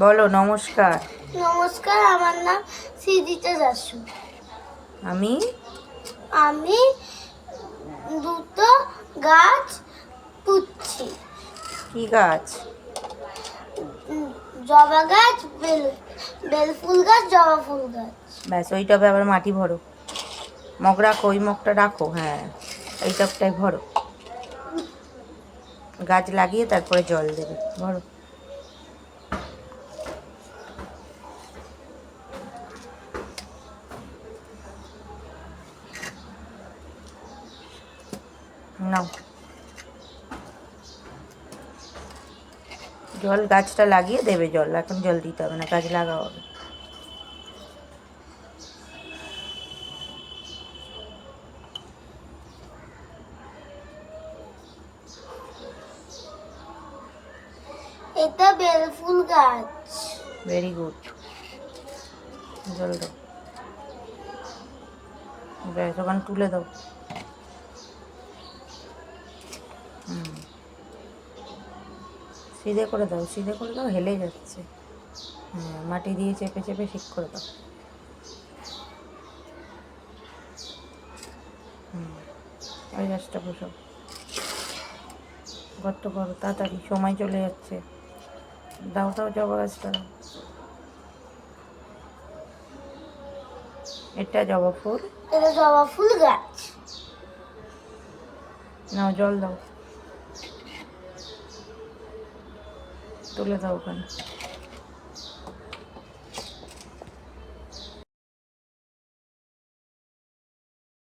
বলো নমস্কার। নমস্কার, আমার নাম সিদিতা দাসু। আমি আমি দুটো গাছ পুঁতছি। কি গাছ? জবা গাছ, বেল ফুল গাছ, জবা ফুল গাছ। ব্যাস ওই টবে আবার মাটি ভরো। মগ রাখো, ওই মগটা রাখো। হ্যাঁ, এই টবটায় ভরো। গাছ লাগিয়ে তারপরে জল দেবে। ভরো। নাও জল, গাছটা লাগিয়ে দেবে জল। এখন জল দিতে হবে না, গাছ লাগাও হবে। এটা বেল ফুল গাছ। Very good. জল দাও, ব্যাস ওখানে তুলে দাও। সিধে করে দাও, সিধে করে দাও, হেলে যাচ্ছে। হ্যাঁ, মাটি দিয়ে চেপে চেপে ঠিক করে দাও। ওই গাছটা বসাও। গর্ত করো তাড়াতাড়ি, সময় চলে যাচ্ছে। দাও দাও, জবা গাছটা দাও। এটা জবা ফুল। এটা জবা ফুল গাছ। নাও জল দাও, তুলে দাও ওখানে।